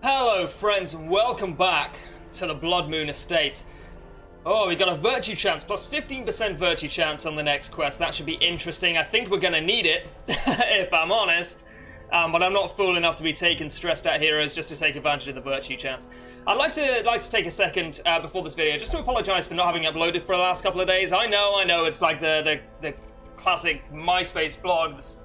Hello friends and welcome back to the Bloodmoon estate. Oh, we got a virtue chance, plus 15% virtue chance on the next quest. That should be interesting. I think we're going to need it, if I'm honest. But I'm not fool enough to be taking stressed out heroes just to take advantage of the virtue chance. I'd like to take a second before this video just to apologise for not having uploaded for the last couple of days. I know, it's like the classic MySpace blogs.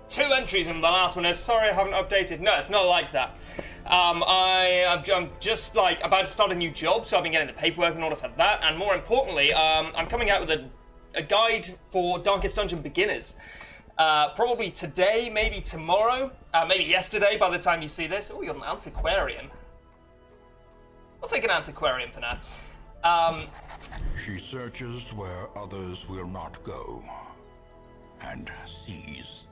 2 entries in the last one is, sorry I haven't updated. No, it's not like that. I'm just like about to start a new job, so I've been getting the paperwork in order for that, and more importantly, I'm coming out with a guide for Darkest Dungeon beginners. Probably today, maybe tomorrow, maybe yesterday by the time you see this. Oh, you're an antiquarian. I'll take an antiquarian for now. She searches where others will not go, and sees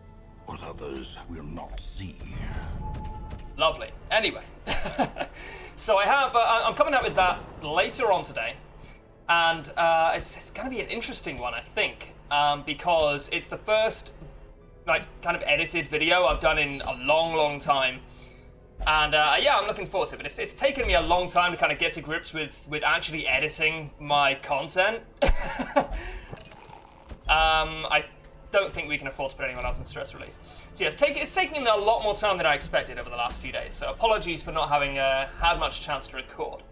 what others will not see. Lovely. Anyway, so I'm coming out with that later on today, and it's going to be an interesting one, I think, because it's the first kind of edited video I've done in a long time, and yeah, I'm looking forward to it. But it's taken me a long time to kind of get to grips with actually editing my content. I don't think we can afford to put anyone else in stress relief. So yeah, it's taking me a lot more time than I expected over the last few days, so apologies for not having had much chance to record.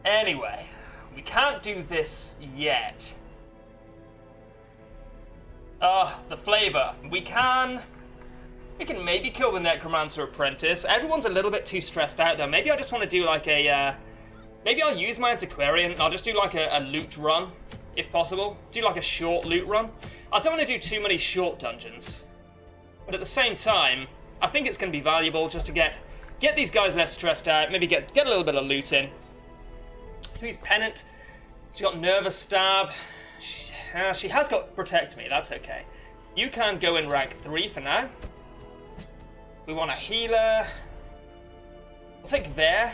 Anyway, we can't do this yet. The flavor. We can maybe kill the Necromancer Apprentice. Everyone's a little bit too stressed out though. Maybe I just want to do like maybe I'll use my Antiquarian. I'll just do like a loot run, if possible. Do like a short loot run. I don't want to do too many short dungeons. But at the same time, I think it's going to be valuable just to get these guys less stressed out, maybe get a little bit of loot in. So he's Pennant. She's got Nervous Stab. She has got Protect Me, that's okay. You can go in rank 3 for now. We want a healer. I'll take Vare.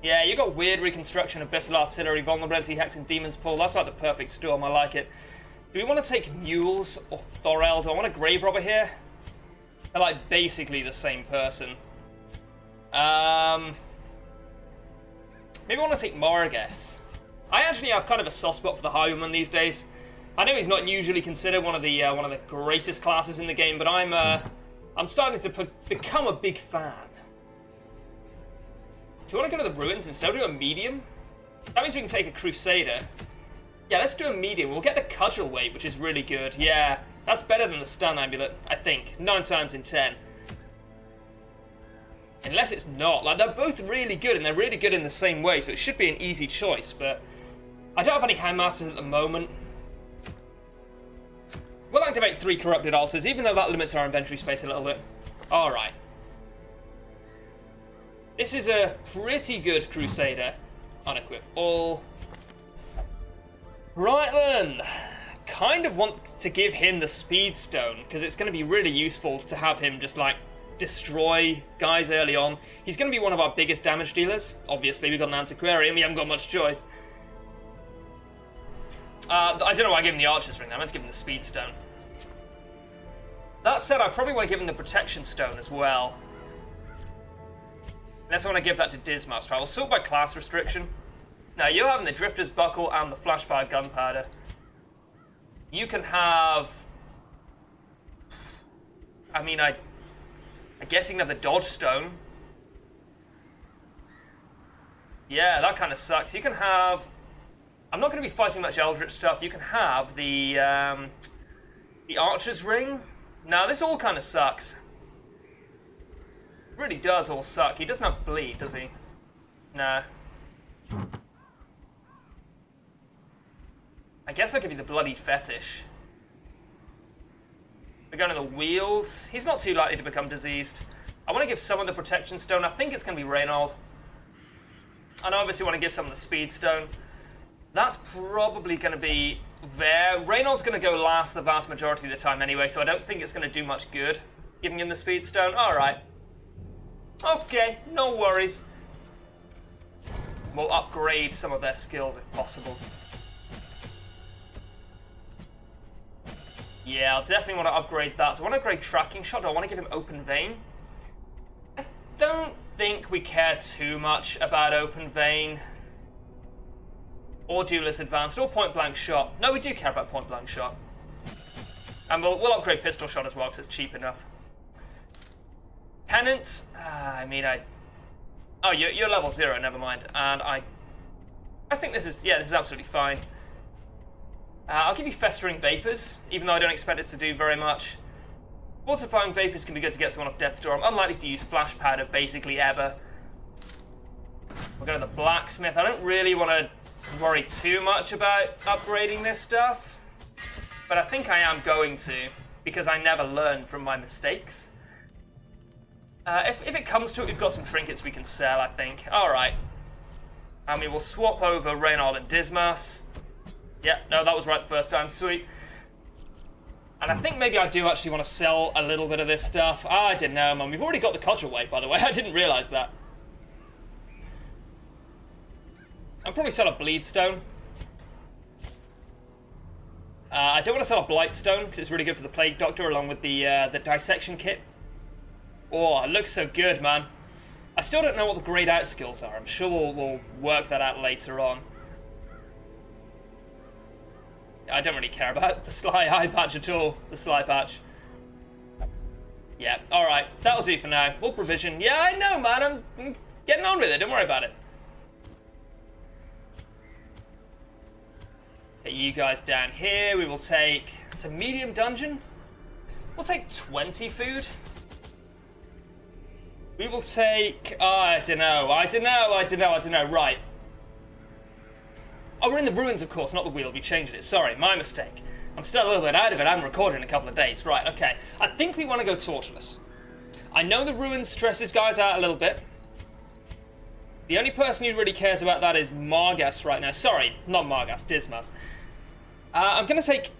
Yeah, you got Weird Reconstruction, Abyssal Artillery, Vulnerability, Hex, and Demon's Pull. That's like the perfect storm, I like it. Do we want to take Mules or Thorel? Do I want a Grave Robber here? They're like basically the same person. Maybe I want to take Morgus. I actually have kind of a soft spot for the Highwayman these days. I know he's not usually considered one of the greatest classes in the game, but I'm starting to become a big fan. Do you want to go to the Ruins instead? Do a medium? That means we can take a Crusader. Yeah, let's do a medium. We'll get the Cudgel weight, which is really good. Yeah, that's better than the Stun Amulet, I think. 9 times in 10. Unless it's not. Like, they're both really good, and they're really good in the same way, so it should be an easy choice, but I don't have any Handmasters at the moment. We'll activate 3 Corrupted Altars, even though that limits our inventory space a little bit. Alright. This is a pretty good Crusader. Unequip all. Right then, kind of want to give him the Speed Stone, because it's going to be really useful to have him just like destroy guys early on. He's going to be one of our biggest damage dealers. Obviously, we've got an Antiquarian, we haven't got much choice. I don't know why I gave him the Archer's Ring, I meant to give him the Speed Stone. That said, I probably want to give him the Protection Stone as well. Unless I want to give that to Dismaster. I will sort by class restriction. Now, you're having the Drifter's Buckle and the Flashfire Gunpowder. You can have... I mean, I guess you can have the Dodge Stone. Yeah, that kind of sucks. You can have... I'm not going to be fighting much Eldritch stuff. You can have the Archer's Ring. Now, this all kind of sucks. It really does all suck. He doesn't have bleed, does he? Nah. I guess I'll give you the Bloody Fetish. We're going to the Wheels. He's not too likely to become diseased. I want to give someone the Protection Stone. I think it's going to be Reynold. And I obviously want to give someone the Speed Stone. That's probably going to be there. Reynold's going to go last the vast majority of the time anyway, so I don't think it's going to do much good giving him the Speed Stone. Alright. Okay, no worries. We'll upgrade some of their skills if possible. Yeah, I'll definitely want to upgrade that. Do I want to upgrade Tracking Shot? Do I want to give him Open Vein? I don't think we care too much about Open Vein. Or Duelist Advanced, or Point Blank Shot. No, we do care about Point Blank Shot. And we'll upgrade Pistol Shot as well, because it's cheap enough. Penance? Oh, you're level 0, never mind. And I think this is absolutely fine. I'll give you Festering Vapors, even though I don't expect it to do very much. Fortifying Vapors can be good to get someone off Death's Door. I'm unlikely to use Flash Powder basically ever. We'll go to the Blacksmith. I don't really want to worry too much about upgrading this stuff, but I think I am going to, because I never learn from my mistakes. If it comes to it, we've got some trinkets we can sell, I think. Alright. And we will swap over Reynald and Dismas. Yeah, no, that was right the first time. Sweet. And I think maybe I do actually want to sell a little bit of this stuff. I didn't know, man. We've already got the Codger weight, by the way. I didn't realise that. I'll probably sell a Bleedstone. I don't want to sell a Blightstone, because it's really good for the Plague Doctor, along with the Dissection Kit. Oh, it looks so good, man. I still don't know what the grayed out skills are. I'm sure we'll work that out later on. I don't really care about the Sly Eye patch at all. The Sly patch. Yeah, alright. That'll do for now. We'll provision. Yeah, I know, man. I'm getting on with it. Don't worry about it. Get you guys down here. We will take... It's a medium dungeon. We'll take 20 food. We will take... I don't know. Right. Oh, we're in the ruins, of course, not the wheel. We changed it. Sorry, my mistake. I'm still a little bit out of it. I haven't recorded in a couple of days. Right, okay. I think we want to go tortureless. I know the ruins stresses guys out a little bit. The only person who really cares about that is Margas right now. Sorry, not Margas, Dismas. I'm gonna take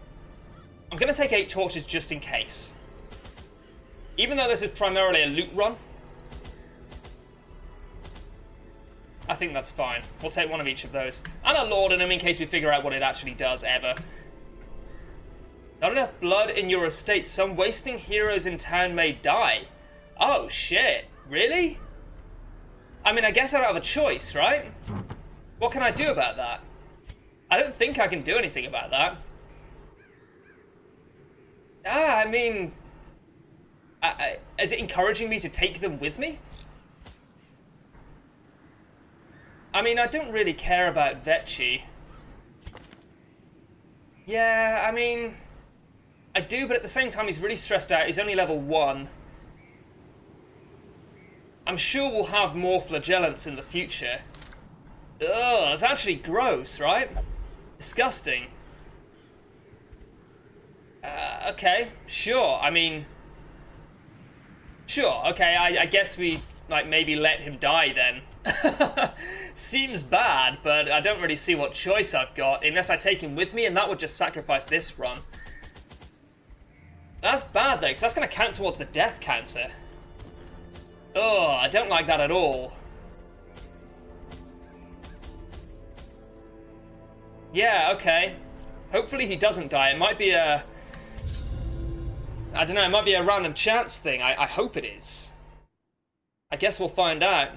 8 torches just in case. Even though this is primarily a loot run, I think that's fine. We'll take one of each of those. And a laudanum in case we figure out what it actually does ever. Not enough blood in your estate. Some wasting heroes in town may die. Oh, shit. Really? I mean, I guess I don't have a choice, right? What can I do about that? I don't think I can do anything about that. I mean... is it encouraging me to take them with me? I mean, I don't really care about Vetchi. Yeah, I mean... I do, but at the same time, he's really stressed out. He's only level 1. I'm sure we'll have more flagellants in the future. Ugh, it's actually gross, right? Disgusting. Okay, sure. I mean... Sure, okay, I guess we, like, maybe let him die then. Seems bad, but I don't really see what choice I've got, unless I take him with me, and that would just sacrifice this run. That's bad, though, because that's going to count towards the death counter. Oh, I don't like that at all. Yeah, okay. Hopefully he doesn't die. It might be a... I don't know, it might be a random chance thing. I hope it is. I guess we'll find out.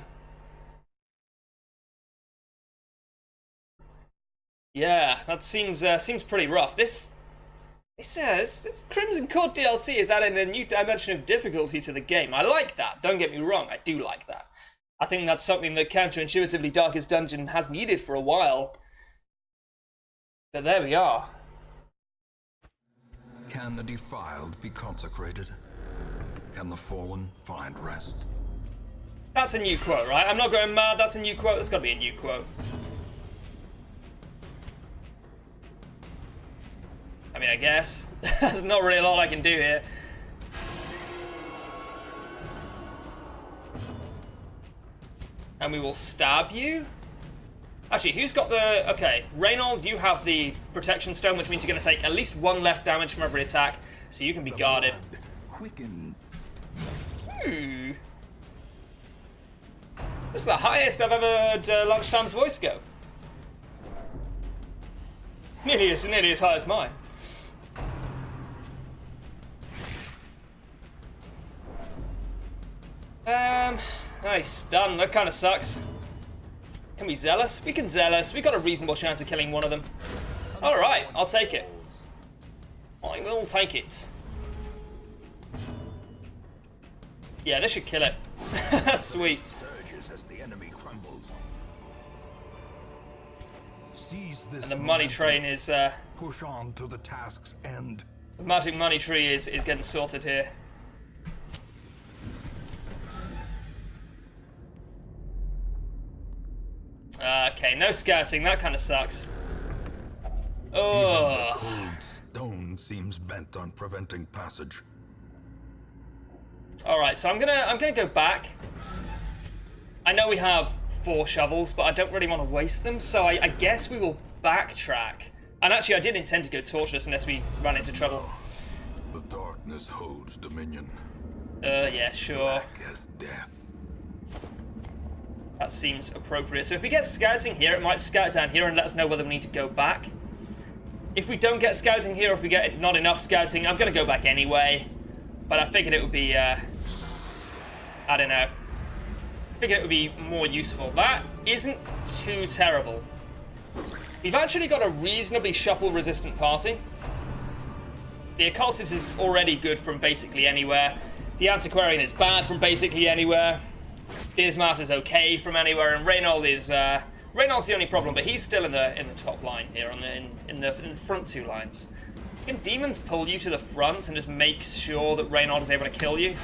Yeah, that seems pretty rough. It says this Crimson Court DLC is adding a new dimension of difficulty to the game. I like that. Don't get me wrong, I do like that. I think that's something that counterintuitively Darkest Dungeon has needed for a while. But there we are. Can the defiled be consecrated? Can the fallen find rest? That's a new quote, right? I'm not going mad, that's a new quote. There's got to be a new quote. I mean, I guess. There's not really a lot I can do here. And we will stab you? Actually, who's got the... Okay, Reynald, you have the Protection Stone, which means you're going to take at least 1 less damage from every attack, so you can be guarded. Quickens. This is the highest I've ever heard Lunchtime's voice go. Nearly as high as mine. Nice, done. That kind of sucks. Can we zealous? We can zealous. We got a reasonable chance of killing one of them. Alright, I'll take it. I will take it. Yeah, this should kill it. Sweet. Surges as the enemy crumbles. Seize this And the money train is push on to the task's end. the magic money tree is getting sorted here. Okay, no scouting, that kind of sucks. Oh. Even the cold stone seems bent on preventing passage. Alright, so I'm gonna go back. I know we have 4 shovels, but I don't really want to waste them, so I guess we will backtrack. And actually, I didn't intend to go torturous unless we ran into trouble. The darkness holds dominion. Yeah, sure. Black as death. That seems appropriate. So if we get scouting here, it might scout down here and let us know whether we need to go back. If we don't get scouting here, or if we get not enough scouting, I'm going to go back anyway. But I figured it would be, I don't know. I figured it would be more useful. That isn't too terrible. We've actually got a reasonably shuffle-resistant party. The Occultist is already good from basically anywhere. The Antiquarian is bad from basically anywhere. Dismas is okay from anywhere, and Reynold is Reynold's the only problem, but he's still in the top line here on in the front 2 lines. Can demons pull you to the front and just make sure that Reynold is able to kill you?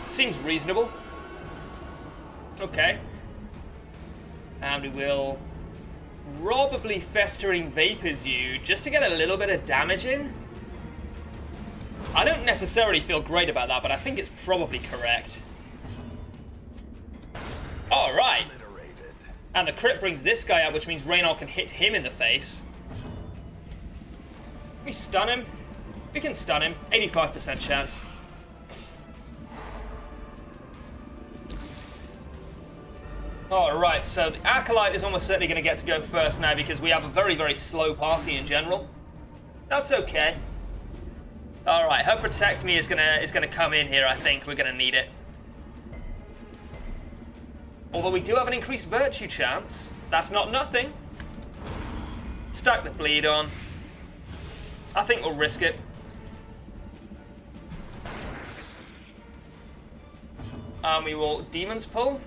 Seems reasonable. Okay. And we will probably Festering Vapors you just to get a little bit of damage in. I don't necessarily feel great about that, but I think it's probably correct. Alright. And the crit brings this guy out, which means Reynold can hit him in the face. Can we stun him? We can stun him. 85% chance. Alright, so the Acolyte is almost certainly going to get to go first now because we have a very, very slow party in general. That's okay. Alright, her Protect Me is gonna come in here, I think. We're gonna need it. Although we do have an increased Virtue chance. That's not nothing. Stack the bleed on. I think we'll risk it. And we will Demon's Pull.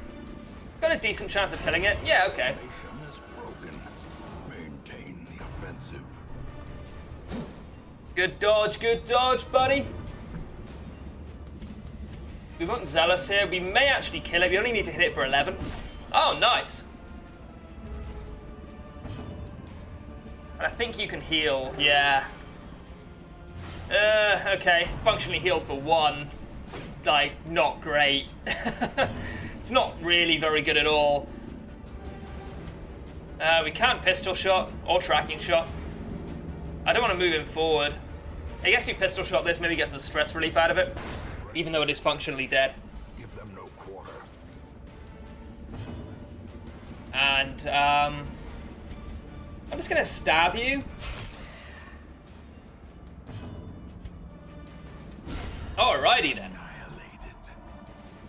Got a decent chance of killing it. Yeah, okay. Formation is broken. Maintain the offensive. Good dodge, buddy. We want Zealous here. We may actually kill it. We only need to hit it for 11. Oh, nice. And I think you can heal. Yeah. Okay. Functionally healed for 1. It's, like, not great. It's not really very good at all. We can Pistol Shot or Tracking Shot. I don't want to move him forward. I guess we Pistol Shot this, maybe get some stress relief out of it. Even though it is functionally dead. Give them no quarter. And, I'm just gonna stab you. Alrighty then.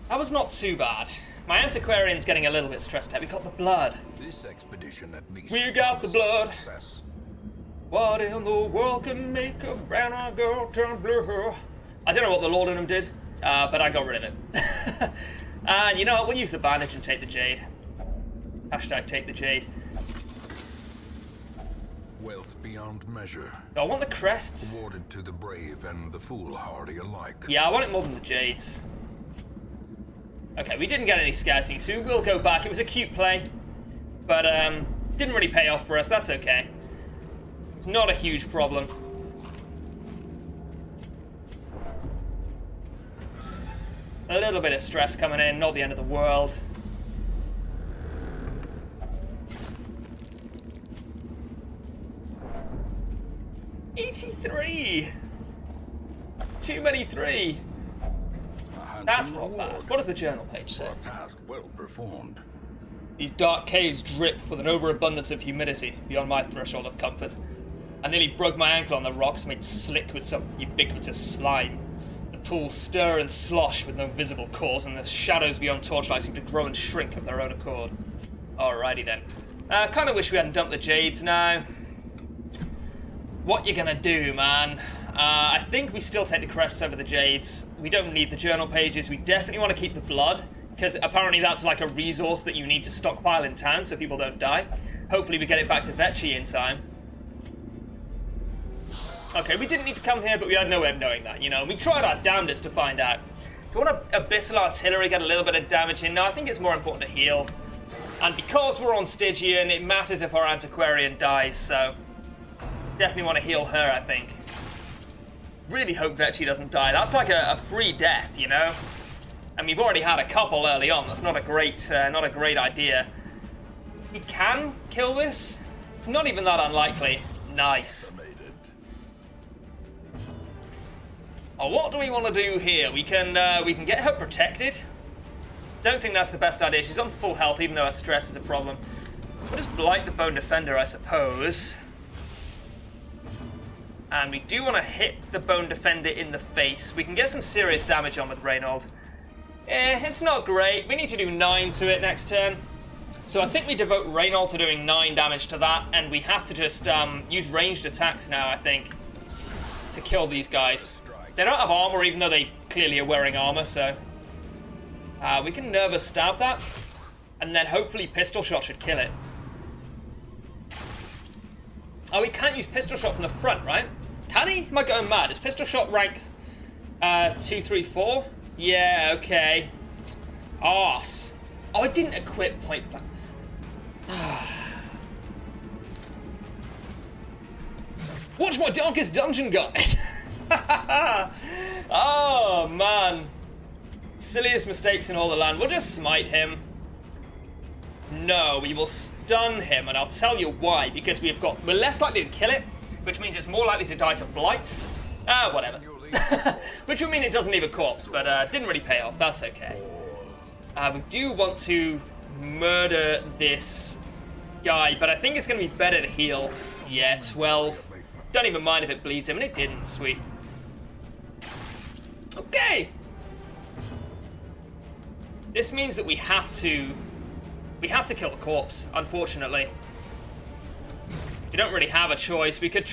That was not too bad. My Antiquarian's getting a little bit stressed out. We got the blood. This expedition at least. We got the blood. Success. What in the world can make a brown girl turn blue? I don't know what the Laudanum did, but I got rid of it. And you know what? We'll use the bandage and take the jade. Hashtag take the jade. Wealth beyond measure. Do I want the crests? Awarded to the brave and the foolhardy alike. Yeah, I want it more than the jades. Okay, we didn't get any scouting, so we will go back. It was a cute play, but didn't really pay off for us. That's okay. It's not a huge problem. A little bit of stress coming in, not the end of the world. $83! It's too many 3. That's not bad. What does the journal page say? For a task well performed. These dark caves drip with an overabundance of humidity beyond my threshold of comfort. I nearly broke my ankle on the rocks made slick with some ubiquitous slime. The pool stir and slosh with no visible cause, and the shadows beyond torchlight seem to grow and shrink of their own accord. Alrighty then. Kind of wish we hadn't dumped the jades now. What you gonna do, man? I think we still take the crests over the jades. We don't need the journal pages. We definitely want to keep the blood, because apparently that's like a resource that you need to stockpile in town so people don't die. Hopefully we get it back to Vecchi in time. Okay, we didn't need to come here, but we had no way of knowing that, you know. We tried our damnedest to find out. Do you want Abyssal Artillery, get a little bit of damage in? No, I think it's more important to heal. And because we're on Stygian, it matters if our Antiquarian dies, so... definitely want to heal her, I think. Really hope Vecchi doesn't die. That's like a free death, you know? And we've already had a couple early on. That's not a great idea. We can kill this? It's not even that unlikely. Nice. Oh, what do we want to do here? We can get her protected. Don't think that's the best idea. She's on full health, even though her stress is a problem. We'll just blight the Bone Defender, I suppose. And we do want to hit the Bone Defender in the face. We can get some serious damage on with Reynold. It's not great. We need to do 9 to it next turn. So I think we devote Reynold to doing 9 damage to that, and we have to just use ranged attacks now, I think, to kill these guys. They don't have armor, even though they clearly are wearing armor, so... we can nervous stab that, and then hopefully pistol shot should kill it. Oh, we can't use pistol shot from the front, right? Can he? Am I going mad? Is pistol shot rank 2, 3, 4? Yeah, okay. Arse. Oh, I didn't equip point blank. Watch my Darkest Dungeon Guide! Oh, man. Silliest mistakes in all the land. We'll just smite him. No, we will stun him, and I'll tell you why. Because we're less likely to kill it, which means it's more likely to die to blight. Whatever. Which would mean it doesn't leave a corpse, but didn't really pay off. That's okay. We do want to murder this guy, but I think it's going to be better to heal. Yeah, 12. Don't even mind if it bleeds him, and it didn't. Sweet. Okay. This means that we have to kill the corpse, unfortunately. We don't really have a choice. We could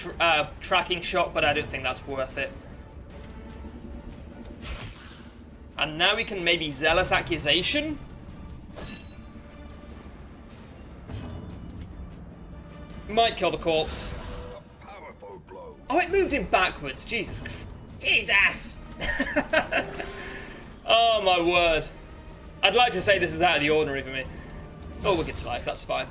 tracking shot, but I don't think that's worth it. And now we can maybe Zealous Accusation. Might kill the corpse. Oh, it moved him backwards. Jesus. Jesus! Oh, my word. I'd like to say this is out of the ordinary for me. Oh, Wicked Slice, that's fine.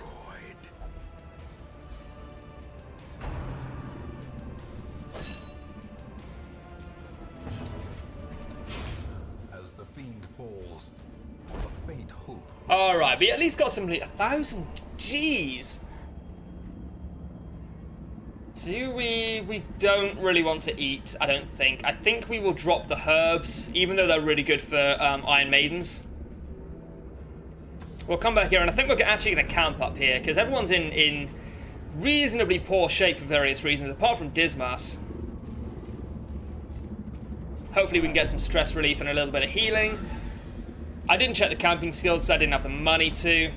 As the fiend falls, a faint hope. Alright, we at least got some 1,000 G's. Do we don't really want to eat, I don't think. I think we will drop the herbs, even though they're really good for Iron Maidens. We'll come back here, and I think we're actually going to camp up here, because everyone's in reasonably poor shape for various reasons, apart from Dismas. Hopefully we can get some stress relief and a little bit of healing. I didn't check the camping skills, so I didn't have the money to.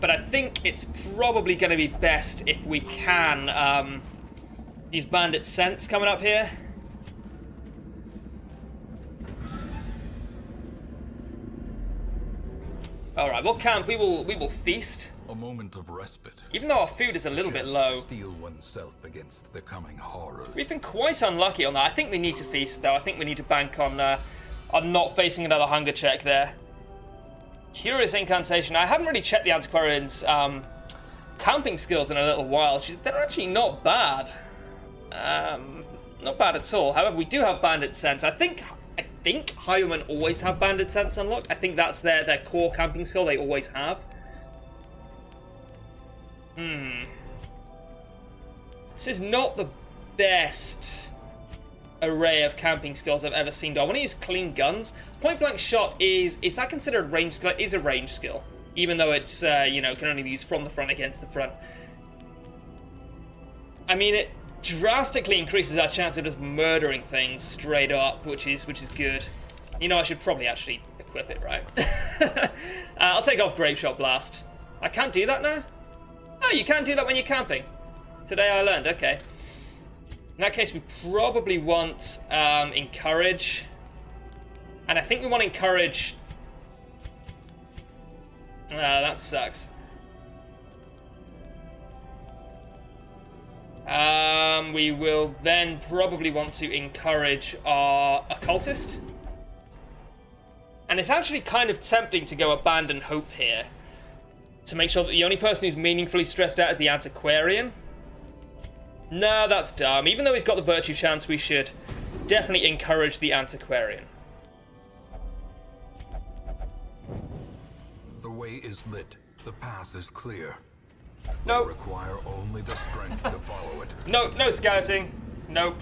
But I think it's probably going to be best if we can use Bandit Sense coming up here. Alright, we'll camp. We will feast. A moment of respite. Even though our food is a little bit low. Steel oneself against the coming horrors. We've been quite unlucky on that. I think we need to feast, though. I think we need to bank on not facing another hunger check there. Curious Incantation. I haven't really checked the Antiquarian's camping skills in a little while. They're actually not bad. Not bad at all. However, we do have Bandit Sense. I think Highwaymen always have Bandit Sense unlocked. I think that's their core camping skill they always have. This is not the best array of camping skills I've ever seen. Do I want to use clean guns? Point blank shot is that considered a range skill? It is a range skill, even though it's can only be used from the front against the front. I mean, drastically increases our chance of just murdering things straight up, which is good. You know, I should probably actually equip it, right? I'll take off Grave Shot Blast. I can't do that now? Oh, you can't do that when you're camping. Today I learned, okay. In that case, we probably want Encourage. And I think we want Encourage... that sucks. We will then probably want to encourage our Occultist. And it's actually kind of tempting to go Abandon Hope here, to make sure that the only person who's meaningfully stressed out is the Antiquarian. No, that's dumb. Even though we've got the Virtue chance, we should definitely encourage the Antiquarian. The way is lit. The path is clear. No. We require only the strength to follow it. No, no scouting. Nope.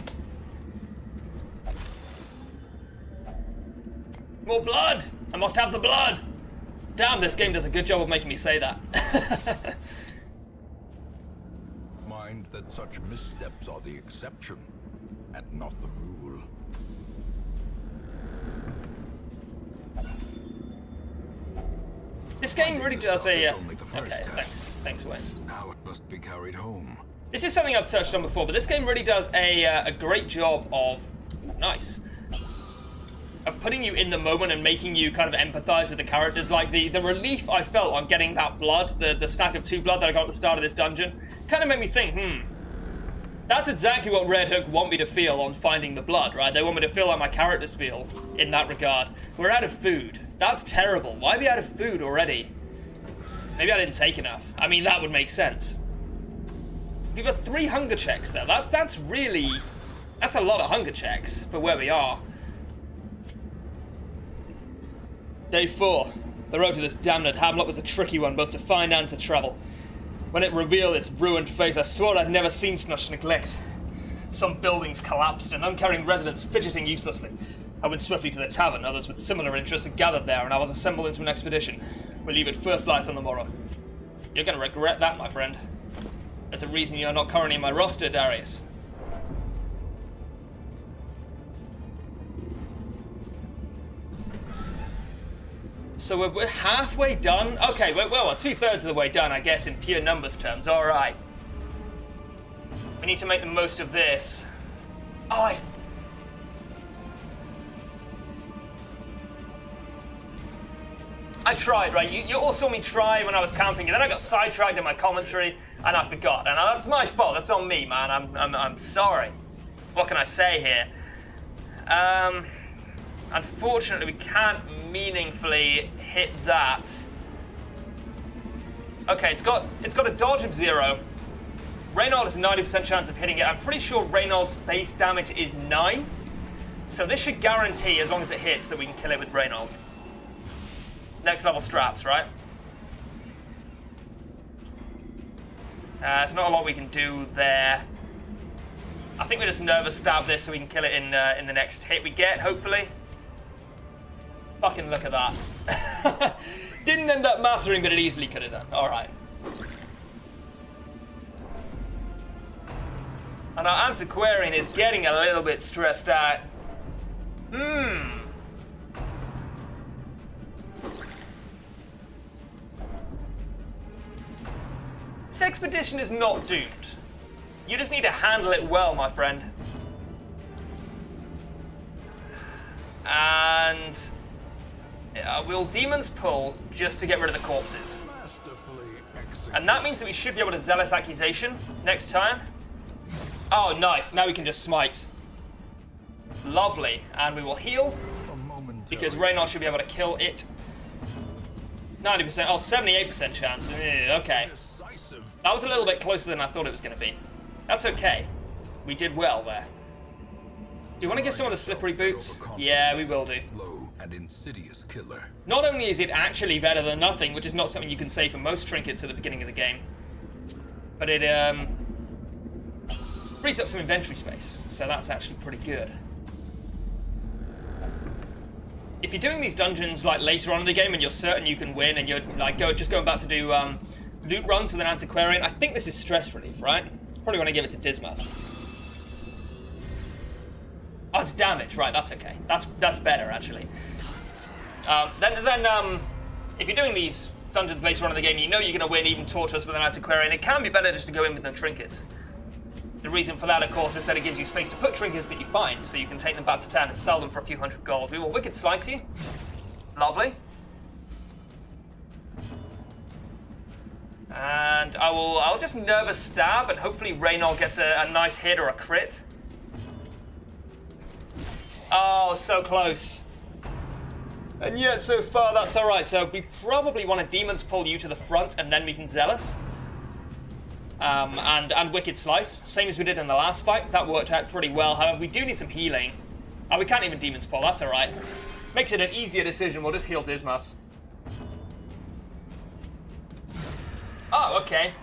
More blood! I must have the blood! Damn, this game does a good job of making me say that. Mind that such missteps are the exception, and not the rule. This game really does a... Only the first okay, test. thanks, Wayne. Now it must be carried home. This is something I've touched on before, but this game really does a great job of... Nice. Of putting you in the moment and making you kind of empathize with the characters. Like, the relief I felt on getting that blood, the stack of 2 blood that I got at the start of this dungeon, kind of made me think, that's exactly what Red Hook want me to feel on finding the blood, right? They want me to feel like my characters feel in that regard. We're out of food. That's terrible. Why are we out of food already? Maybe I didn't take enough. I mean, that would make sense. We've got 3 hunger checks, though. That's really... That's a lot of hunger checks for where we are. Day 4. The road to this damned hamlet was a tricky one, both to find and to travel. When it revealed its ruined face, I swore I'd never seen such neglect. Some buildings collapsed, and uncaring residents fidgeting uselessly. I went swiftly to the tavern. Others with similar interests had gathered there, and I was assembled into an expedition. We'll leave at first light on the morrow. You're going to regret that, my friend. There's a reason you're not currently in my roster, Darius. So we're halfway done? Okay, well, we're 2/3 of the way done, I guess, in pure numbers terms. Alright. We need to make the most of this. Oh, I tried, right? You all saw me try when I was camping, and then I got sidetracked in my commentary, and I forgot. And that's my fault. That's on me, man. I'm sorry. What can I say here? Unfortunately, we can't meaningfully hit that. Okay, it's got a dodge of 0. Reynald has a 90% chance of hitting it. I'm pretty sure Reynald's base damage is 9. So this should guarantee, as long as it hits, that we can kill it with Reynald. Next level straps, right? There's not a lot we can do there. I think we just nervous stab this so we can kill it in the next hit we get, hopefully. Fucking look at that. Didn't end up mattering, but it easily could have done. Alright. And our Antiquarian is getting a little bit stressed out. This expedition is not doomed. You just need to handle it well, my friend. And... we'll Demon's Pull just to get rid of the corpses. And that means that we should be able to Zealous Accusation next time. Oh, nice. Now we can just smite. Lovely. And we will heal, because Reynald should be able to kill it. 90%. Oh, 78% chance. Okay. That was a little bit closer than I thought it was going to be. That's okay. We did well there. Do you want to get some of the slippery boots? Yeah, we will do. And insidious killer. Not only is it actually better than nothing, which is not something you can say for most trinkets at the beginning of the game, but it frees up some inventory space, so that's actually pretty good. If you're doing these dungeons like later on in the game and you're certain you can win and you're like just going back to do loot runs with an Antiquarian, I think this is stress relief, right? Probably want to give it to Dismas. Oh, it's damage. Right, that's okay. That's better, actually. Then, if you're doing these dungeons later on in the game, you know you're going to win even torturous with an antiquarian. It can be better just to go in with no trinkets. The reason for that, of course, is that it gives you space to put trinkets that you find, so you can take them back to town and sell them for a few hundred gold. We will Wicked Slice you. Lovely. And I'll just Nervous Stab, and hopefully Reynold gets a nice hit or a crit. Oh, so close. And yet, so far, that's alright. So we probably want to Demon's Pull you to the front, and then we can Zealous. And Wicked Slice, same as we did in the last fight. That worked out pretty well. However, we do need some healing. Oh, we can't even Demon's Pull, that's alright. Makes it an easier decision. We'll just heal Dismas. Oh, okay.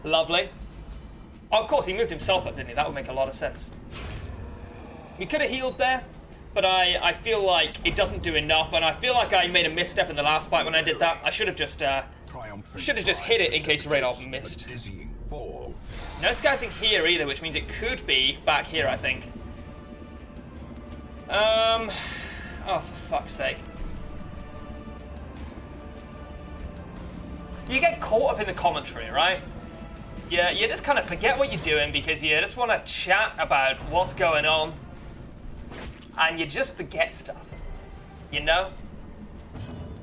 Lovely. Oh, of course, he moved himself up, didn't he? That would make a lot of sense. We could have healed there, but I feel like it doesn't do enough, and I feel like I made a misstep in the last fight when I did that. I should have just hit it in case Reynold missed. No scouting here either, which means it could be back here, I think. Oh, for fuck's sake. You get caught up in the commentary, right? Yeah, you just kind of forget what you're doing because you just want to chat about what's going on. And you just forget stuff. You know?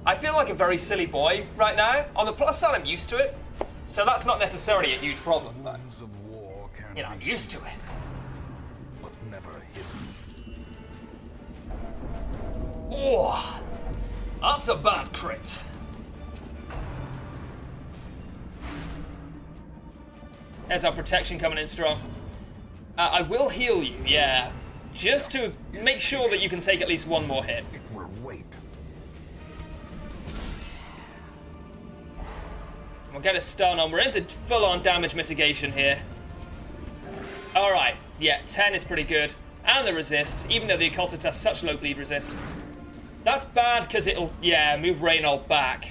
I feel like a very silly boy right now. On the plus side, I'm used to it. So that's not necessarily a huge problem, but, you know, I'm used to it. But never hidden. Oh, that's a bad crit. There's our protection coming in strong. I will heal you, yeah. Just to make sure that you can take at least one more hit. It will wait. We'll get a stun on. We're into full-on damage mitigation here. Alright, yeah, 10 is pretty good. And the resist, even though the occultist has such low bleed resist. That's bad because it'll, yeah, move Reynold back.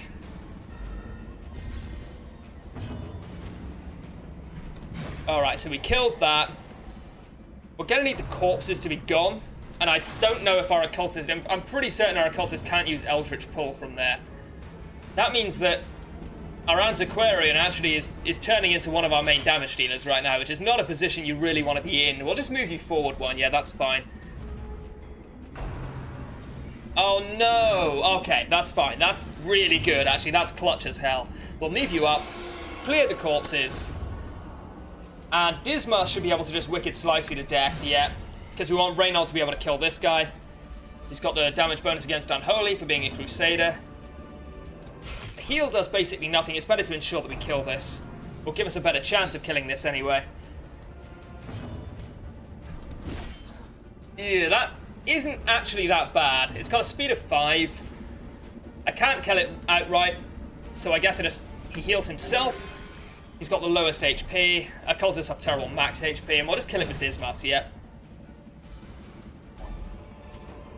Alright, so we killed that. We're going to need the corpses to be gone. And I don't know if our occultist... I'm pretty certain our occultist can't use Eldritch Pull from there. That means that our antiquarian actually is turning into one of our main damage dealers right now, which is not a position you really want to be in. We'll just move you forward one. Yeah, that's fine. Oh, no. Okay, that's fine. That's really good, actually. That's clutch as hell. We'll move you up, clear the corpses... And Dismas should be able to just Wicked Slice you to death, yeah. Because we want Reynold to be able to kill this guy. He's got the damage bonus against Unholy for being a Crusader. The heal does basically nothing. It's better to ensure that we kill this. Will give us a better chance of killing this anyway. Yeah, that isn't actually that bad. It's got a speed of 5. I can't kill it outright, so I guess he heals himself. He's got the lowest HP. Occultists have terrible max HP, and we'll just kill it with Dismas, yeah.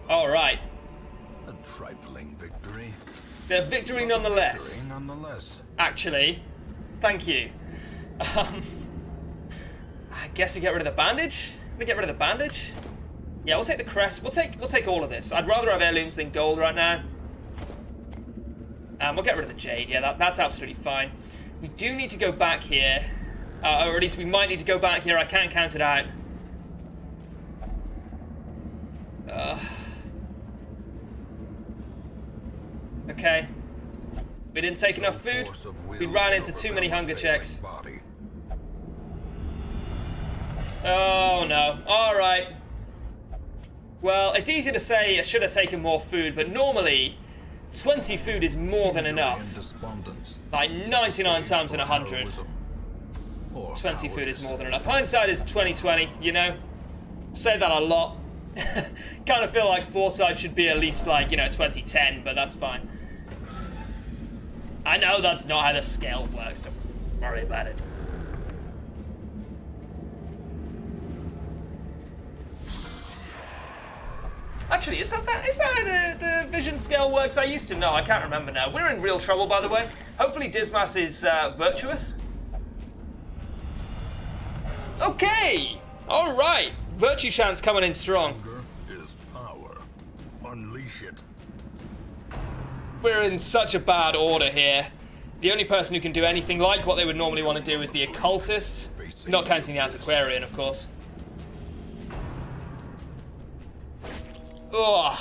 Alright. A trifling victory. The victory nonetheless. Victory nonetheless. Actually, thank you. I guess we get rid of the bandage? We get rid of the bandage? Yeah, we'll take the crest. We'll take all of this. I'd rather have heirlooms than gold right now. We'll get rid of the jade. Yeah, that's absolutely fine. We do need to go back here. Or at least we might need to go back here. I can't count it out. Okay. We didn't take enough food. We ran into too many hunger checks. Oh no. Alright. Well, it's easy to say I should have taken more food, but normally 20 food is more than enough. Like 99 times in 100. 20 food is more than enough. Hindsight is 20/20, you know? Say that a lot. Kind of feel like foresight should be at least like, you know, 20/10, but that's fine. I know that's not how the scale works, don't worry about it. Actually, is that how the vision scale works? I used to know, I can't remember now. We're in real trouble, by the way. Hopefully Dismas is virtuous. Okay! Alright! Virtue Chant's coming in strong. Hunger is power. Unleash it. We're in such a bad order here. The only person who can do anything like what they would normally want to do is the occultist. Not counting the antiquarian, of course. Ugh.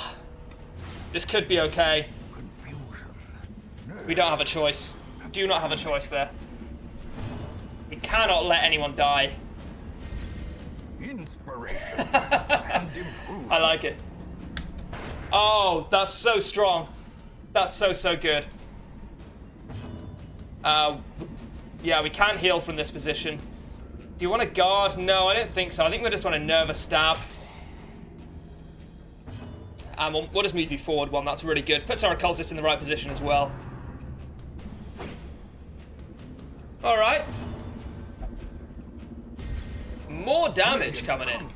This could be okay. We don't have a choice. Do not have a choice there. We cannot let anyone die. Inspiration and improvement. I like it. Oh, that's so strong. That's so good. Yeah, we can't heal from this position. Do you want to guard? No, I don't think so. I think we just want to nervous stab. We'll just move you forward one. That's really good. Puts our occultist in the right position as well. Alright. More damage coming in.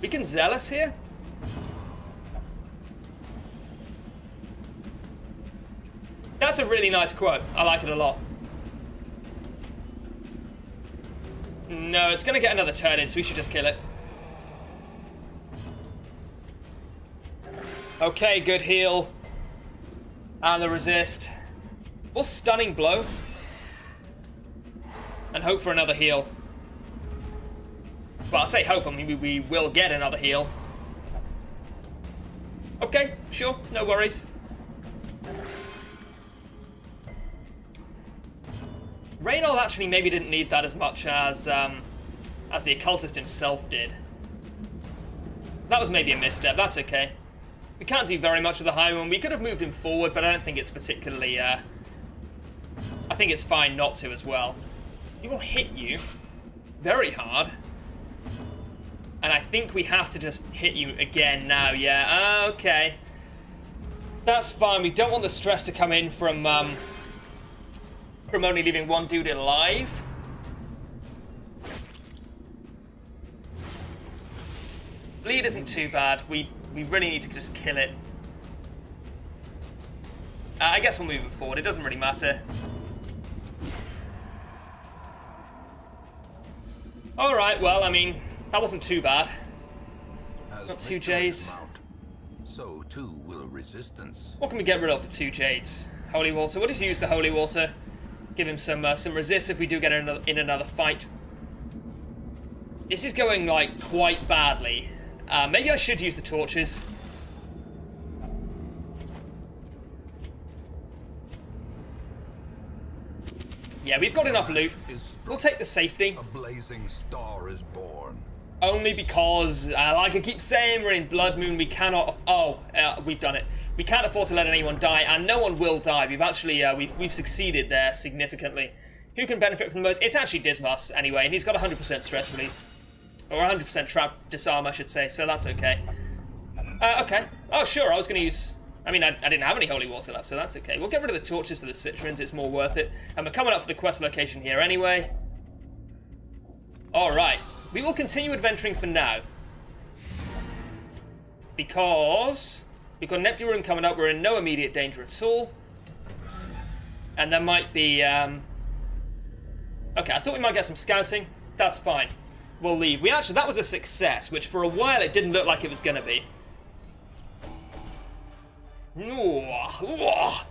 We can Zealous here? That's a really nice quote. I like it a lot. No, it's going to get another turn in, so we should just kill it. Okay, good heal. And the resist. We'll Stunning Blow. And hope for another heal. Well, I say hope, I mean we will get another heal. Okay, sure, no worries. Reynold actually maybe didn't need that as much as the occultist himself did. That was maybe a misstep, that's okay. We can't do very much with the high one. We could have moved him forward, but I don't think it's particularly... I think it's fine not to as well. He will hit you very hard. And I think we have to just hit you again now, yeah. Okay. That's fine. We don't want the stress to come in from only leaving one dude alive. Bleed isn't too bad. We really need to just kill it. I guess we'll move it forward. It doesn't really matter. Alright, well, I mean, that wasn't too bad. Got 2 Jades. So too will resistance. What can we get rid of for 2 Jades? Holy Water. We'll just use the Holy Water. Give him some resist if we do get in another fight. This is going, like, quite badly. Maybe I should use the torches. Yeah, we've got enough loot. We'll take the safety. A blazing star is born. Only because, like I keep saying, we're in Bloodmoon. We cannot... Oh, we've done it. We can't afford to let anyone die, and no one will die. We've actually, we've succeeded there significantly. Who can benefit from the most? It's actually Dismas, anyway, and he's got 100% stress relief. Or 100% trap disarm, I should say, so that's okay. Okay. Oh, sure, I was going to use... I mean, I didn't have any holy water left, so that's okay. We'll get rid of the torches for the citrons, it's more worth it. And we're coming up for the quest location here anyway. Alright. We will continue adventuring for now. Because we've got Neptune coming up, we're in no immediate danger at all. And there might be... Okay, I thought we might get some scouting. That's fine. We'll leave. We actually, that was a success, which for a while it didn't look like it was going to be. Ooh,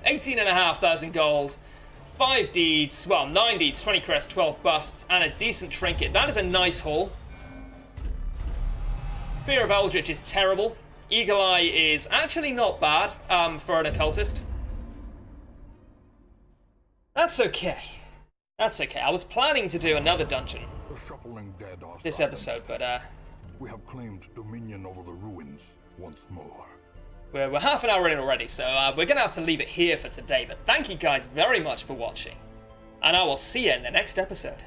18,500 gold, 5 deeds, well, 9 deeds, 20 crests, 12 busts, and a decent trinket. That is a nice haul. Fear of Eldritch is terrible. Eagle Eye is actually not bad for an occultist. That's okay. That's okay. I was planning to do another dungeon The shuffling dead are this silenced. episode, but We have claimed dominion over the ruins once more. we're half an hour in already, so we're going to have to leave it here for today. But thank you guys very much for watching, and I will see you in the next episode.